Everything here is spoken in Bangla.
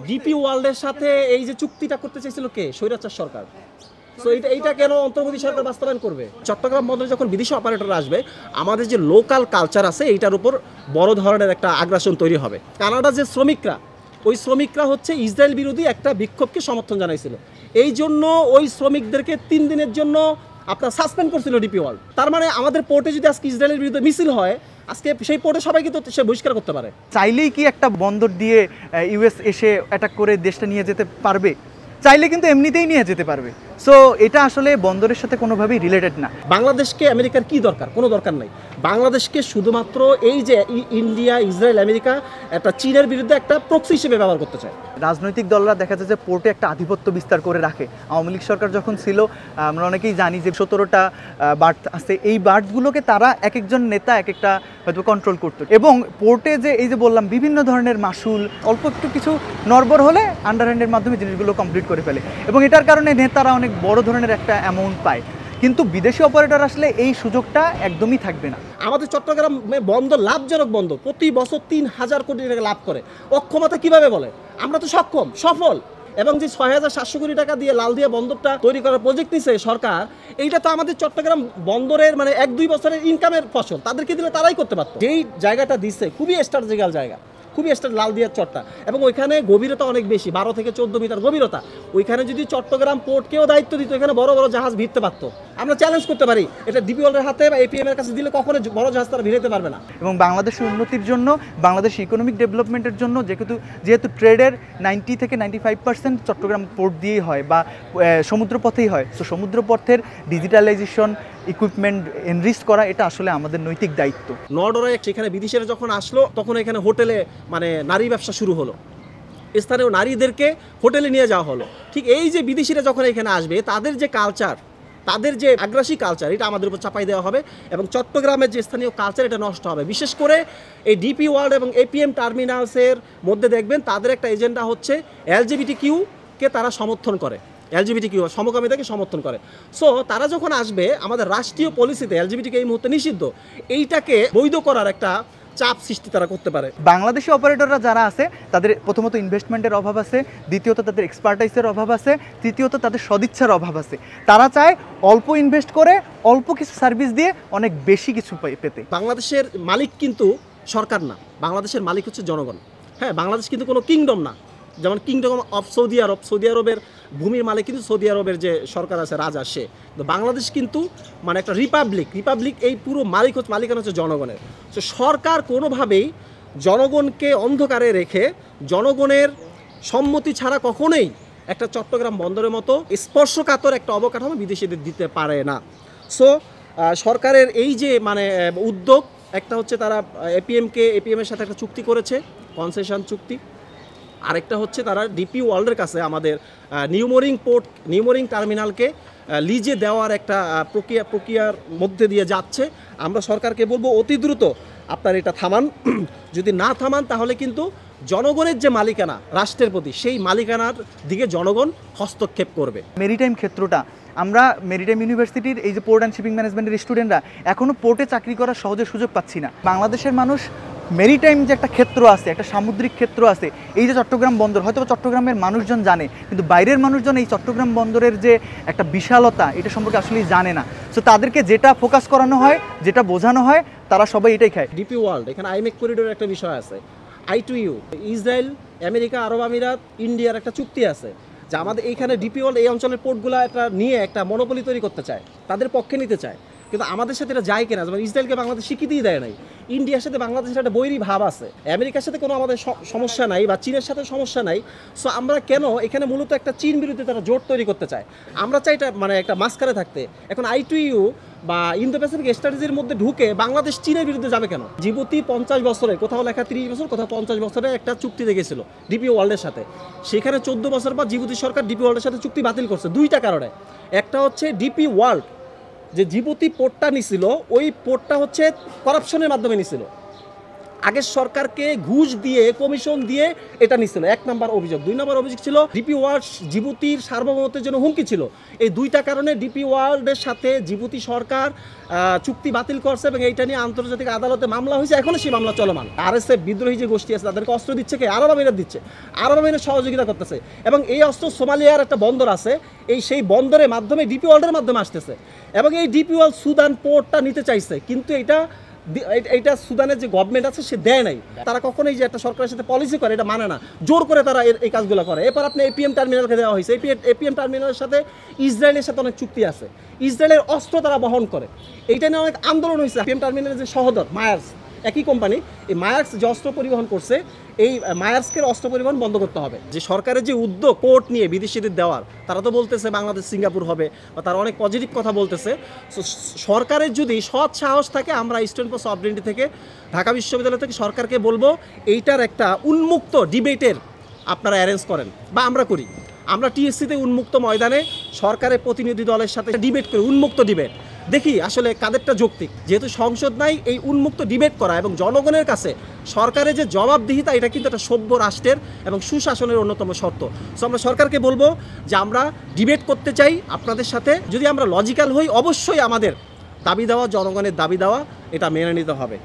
ডিপি ওয়ার্ল্ডের সাথে এই যে চুক্তিটা করতে চাইছিল কে? স্বৈরাচার সরকার। সো এইটা কেন অন্তর্বর্তী সরকার বাস্তবায়ন করবে? চট্টগ্রাম বন্দরে যখন বিদেশি অপারেটর আসবে, আমাদের যে লোকাল কালচার আছে এইটার উপর বড় ধরনের একটা আগ্রাসন তৈরি হবে। কানাডা যে শ্রমিকরা, ওই শ্রমিকরা হচ্ছে ইসরায়েল বিরোধী একটা বিক্ষোভকে সমর্থন জানাইছিল। এই জন্য ওই শ্রমিকদেরকে 3 দিনের জন্য আপনার সাসপেন্ড করছিল ডিপি ওয়ার্ল্ড। তার মানে আমাদের পোর্টে যদি আজকে ইসরায়েলের বিরুদ্ধে মিছিল হয়, আজকে সেই পোর্টে সবাইকে তো সে বহিষ্কার করতে পারে। চাইলেই কি একটা বন্দর দিয়ে ইউএস এসে অ্যাটাক করে দেশটা নিয়ে যেতে পারবে? চাইলে কিন্তু এমনিতেই নিয়ে যেতে পারবে। সো এটা আসলে বন্দরের সাথে কোনোভাবেই রিলেটেড না। বাংলাদেশকে আমেরিকার কি দরকার? কোনো দরকার নাই। বাংলাদেশকে শুধুমাত্র এই যে ইন্ডিয়া, ইসরায়েল, আমেরিকা একটা চীনের বিরুদ্ধে একটা প্রক্সি হিসেবে ব্যবহার করতে চায়। রাজনৈতিক দলরা দেখা যায় যে পোর্টে একটা আধিপত্য বিস্তার করে রাখে। আওয়ামী লীগ সরকার যখন ছিল, আমরা অনেকেই জানি যে 17টা বার্থ আছে। এই বার্থগুলোকে তারা এক একজন নেতা এক একটা হয়তো কন্ট্রোল করতো, এবং পোর্টে যে এই যে বললাম বিভিন্ন ধরনের মাসুল অল্প একটু কিছু নড়বড় হলে আন্ডারহ্যান্ডের মাধ্যমে জিনিসগুলো কমপ্লিট করে ফেলে, এবং এটার কারণে নেতারা অনেক বড় ধরনের একটা অ্যামাউন্ট পায়। কিন্তু বিদেশি অপারেটর আসলে এই সুযোগটা একদমই থাকবে না। আমাদের চট্টগ্রাম বন্দর লাভজনক বন্দর, প্রতি বছর 3000 কোটি টাকা লাভ করে। অক্ষমতা কিভাবে বলে? আমরা তো সক্ষম, সফল। এবং যে 6700 কোটি টাকা দিয়ে লালদিয়া বন্দরটা তৈরি করার প্রজেক্ট নিছে সরকার, এইটা তো আমাদের চট্টগ্রাম বন্দরের মানে 1-2 বছরের ইনকামের ফসল। তাদেরকে দিলে তারাই করতে পারতো। যেই জায়গাটা দিচ্ছে খুবই স্ট্র্যাটেজিক্যাল জায়গা, খুবই লালদিয়ার চরটা, এবং ওইখানে গভীরতা অনেক বেশি, 12 থেকে 14 মিটার গভীরতা। ওইখানে যদি চট্টগ্রাম পোর্টকেও দায়িত্ব দিত, এখানে বড় বড় জাহাজ ভিড়তে পারতো। আমরা চ্যালেঞ্জ করতে পারি, এটা ডিপি ওয়ার্ল্ডের হাতে বা এপিএম এর কাছে দিলে কখনো বড় জাহাজ তারা ভিড়াতে পারবে না। এবং বাংলাদেশের উন্নতির জন্য, বাংলাদেশ ইকোনমিক ডেভেলপমেন্টের জন্য, যেহেতু ট্রেডের 90 থেকে 95% চট্টগ্রাম পোর্ট দিয়েই হয় বা সমুদ্রপথেই হয়। সো সমুদ্রপথের ডিজিটালাইজেশন, ইকুইপমেন্ট এনরিচ করা, এটা আসলে আমাদের নৈতিক দায়িত্ব। নডরায় সেখানে বিদেশিরা যখন আসলো, তখন এখানে হোটেলে মানে নারী ব্যবসা শুরু হলো, স্থানীয় নারীদেরকে হোটেলে নিয়ে যাওয়া হলো। ঠিক এই যে বিদেশিরা যখন এখানে আসবে, তাদের যে কালচার, তাদের যে আগ্রাসী কালচার, এটা আমাদের উপর চাপাই দেওয়া হবে, এবং চট্টগ্রামের যে স্থানীয় কালচার, এটা নষ্ট হবে। বিশেষ করে এই ডিপি ওয়ার্ল্ড এবং এপিএম টার্মিনালসের মধ্যে দেখবেন তাদের একটা এজেন্ডা হচ্ছে LGBTQ-কে তারা সমর্থন করে, LGBTQ সমকামিতাকে সমর্থন করে। সো তারা যখন আসবে, আমাদের রাষ্ট্রীয় পলিসিতে LGBTQ এই মুহূর্তে নিষিদ্ধ, এইটাকে বৈধ করার একটা চাপ সৃষ্টি তারা করতে পারে। বাংলাদেশি অপারেটররা যারা আছে, তাদের প্রথমত ইনভেস্টমেন্টের অভাব আছে, দ্বিতীয়ত তাদের এক্সপার্টাইজের অভাব আছে, তৃতীয়ত তাদের সদিচ্ছার অভাব আছে। তারা চায় অল্প ইনভেস্ট করে অল্প কিছু সার্ভিস দিয়ে অনেক বেশি কিছু পেতে। বাংলাদেশের মালিক কিন্তু সরকার না, বাংলাদেশের মালিক হচ্ছে জনগণ। হ্যাঁ, বাংলাদেশ কিন্তু কোনো কিংডম না। যেমন kingdom of Saudi Arab, Saudi আরবের ভূমির মালিক কিন্তু সৌদি আরবের যে সরকার আছে, রাজা, সে। তো বাংলাদেশ কিন্তু মানে একটা রিপাবলিক, এই পুরো মালিকানা হচ্ছে জনগণের। তো সরকার কোনোভাবেই জনগণকে অন্ধকারে রেখে জনগণের সম্মতি ছাড়া কখনোই একটা চট্টগ্রাম বন্দরের মতো স্পর্শকাতর একটা অবকাঠামো বিদেশিদের দিতে পারে না। সো সরকারের এই যে মানে উদ্যোগ, একটা হচ্ছে তারা এপিএমের সাথে একটা চুক্তি করেছে, কনসেশন চুক্তি। আরেকটা হচ্ছে তারা ডিপি ওয়ার্ল্ডের কাছে আমাদের নিউমোরিং টার্মিনালকে লিজে দেওয়ার একটা প্রক্রিয়ার মধ্যে দিয়ে যাচ্ছে। আমরা সরকারকে বলবো অতি দ্রুত আপনার এটা থামান। যদি না থামান, তাহলে কিন্তু জনগণের যে মালিকানা রাষ্ট্রের প্রতি, সেই মালিকানার দিকে জনগণ হস্তক্ষেপ করবে। মেরিটাইম ক্ষেত্রটা, আমরা মেরিটাইম ইউনিভার্সিটির এই যে পোর্ট অ্যান্ড শিপিং ম্যানেজমেন্টের স্টুডেন্টরা এখনও পোর্টে চাকরি করার সহজে সুযোগ পাচ্ছি না। বাংলাদেশের মানুষ মেরিটাইম যে একটা ক্ষেত্র আছে, একটা সামুদ্রিক ক্ষেত্র আছে, এই যে চট্টগ্রাম বন্দর, হয়তো চট্টগ্রামের মানুষজন জানে, কিন্তু বাইরের মানুষজন এই চট্টগ্রাম বন্দরের যে একটা বিশালতা, এটা সম্পর্কে আসলেই জানে না। সো তাদেরকে যেটা ফোকাস করানো হয়, যেটা বোঝানো হয়, তারা সবাই এটাই খায়। ডিপি ওয়ার্ল্ড, এখানে আইমেক করিডোরের একটা বিষয় আছে, I2U, ইসরায়েল, আমেরিকা, আরব আমিরাত, ইন্ডিয়ার একটা চুক্তি আছে, যে আমাদের এইখানে ডিপি ওয়ার্ল্ড এই অঞ্চলের পোর্টগুলো একটা নিয়ে একটা মনোপলি তৈরি করতে চায়, তাদের পক্ষে নিতে চায়। কিন্তু আমাদের সাথে এটা যায় কিনা, যেমন ইসরায়েলকে বাংলাদেশ স্বীকৃতিই দেয় নাই, ইন্ডিয়ার সাথে বাংলাদেশের একটা বৈরী ভাব আছে, আমেরিকার সাথে কোনো আমাদের সমস্যা নাই, বা চীনের সাথে সমস্যা নাই। সো আমরা কেন এখানে মূলত একটা চীন বিরুদ্ধে তারা জোট তৈরি করতে চায়, আমরা চাই এটা মানে একটা মাঝখানে থাকতে। এখন I2U বা ইন্দো প্যাসিফিক স্ট্র্যাটেজির মধ্যে ঢুকে বাংলাদেশ চীনের বিরুদ্ধে যাবে কেন? জিবুতি 50 বছরে, কোথাও লেখা 30 বছর, কোথাও 50 বছরে একটা চুক্তি দেখেছিল ডিপি ওয়ার্ল্ডের সাথে। সেখানে 14 বছর পর জিবুতি সরকার ডিপি ওয়ার্ল্ডের সাথে চুক্তি বাতিল করছে 2টা কারণে। একটা হচ্ছে ডিপি ওয়ার্ল্ড যে জিবুতি পোর্টটা নিছিল, ওই পোর্টটা হচ্ছে করাপশনের মাধ্যমে নিছিল। আগের সরকারকে ঘুষ দিয়ে কমিশন দিয়ে এটা নিচ্ছিল, 1 নম্বর অভিযোগ। 2 নম্বর অভিযোগ ছিল ডিপি ওয়ার্ল্ড জিবুতির সার্বভৌমত্বের জন্য হুমকি ছিল। এই দুইটা কারণে ডিপি ওয়ার্ল্ডের সাথে জিবুতি সরকার চুক্তি বাতিল করছে এবং এইটা নিয়ে আন্তর্জাতিক আদালতে মামলা হয়েছে, এখনো সেই মামলা চলমান। আরএসএফ বিদ্রোহী যে গোষ্ঠী আছে তাদেরকে অস্ত্র দিচ্ছে কে? আরব আমিরাত দিচ্ছে, আরব আমিরাত সহযোগিতা করতেছে এবং এই অস্ত্র সোমালিয়ার একটা বন্দর আছে, সেই বন্দরের মাধ্যমে ডিপি ওয়ার্ল্ডের মাধ্যমে আসতেছে এবং এই ডিপি ওয়ার্ল্ড সুদান পোর্টটা নিতে চাইছে, কিন্তু এইটা সুদানের যে গভর্নমেন্ট আছে সে দেয় নাই। তারা কখনোই যে একটা সরকারের সাথে পলিসি করে এটা মানে না, জোর করে তারা এই কাজগুলো করে। এরপর আপনি এপিএম টার্মিনালকে দেওয়া হয়েছে, এপিএম টার্মিনালের সাথে ইসরায়েলের সাথে অনেক চুক্তি আছে, ইসরায়েলের অস্ত্র তারা বহন করে। এইটা নিয়ে অনেক আন্দোলন হয়েছে। এপিএম টার্মিনালের যে সহোদর মায়ার্স, একই কোম্পানি, এই মায়ার্স যে অস্ত্র পরিবহন করছে, এই মায়ার্সকে অস্ত্র পরিবহন বন্ধ করতে হবে। যে সরকারের যে উদ্যোগ কোর্ট নিয়ে বিদেশিদের দেওয়ার, তারা তো বলতেছে বাংলাদেশ সিঙ্গাপুর হবে, বা তারা অনেক পজিটিভ কথা বলতেছে। সো সরকারের যদি সৎ সাহস থাকে, আমরা ইস্টার্ন ফর সভরেনিটি থেকে, ঢাকা বিশ্ববিদ্যালয় থেকে সরকারকে বলবো এইটার একটা উন্মুক্ত ডিবেটের আপনারা অ্যারেঞ্জ করেন, বা আমরা করি। আমরা টিএসসিতে উন্মুক্ত ময়দানে সরকারের প্রতিনিধি দলের সাথে ডিবেট করি, উন্মুক্ত ডিবেট, দেখি আসলে কাদেরটা যৌক্তিক। যেহেতু সংসদ নাই, এই উন্মুক্ত ডিবেট করা এবং জনগণের কাছে সরকারের যে জবাবদিহিতা, এটা কিন্তু একটা সভ্য রাষ্ট্রের এবং সুশাসনের অন্যতম শর্ত। সো আমরা সরকারকে বলবো যে আমরা ডিবেট করতে চাই আপনাদের সাথে, যদি আমরা লজিক্যাল হই, অবশ্যই আমাদের দাবি দেওয়া, জনগণের দাবি দেওয়া, এটা মেনে নিতে হবে।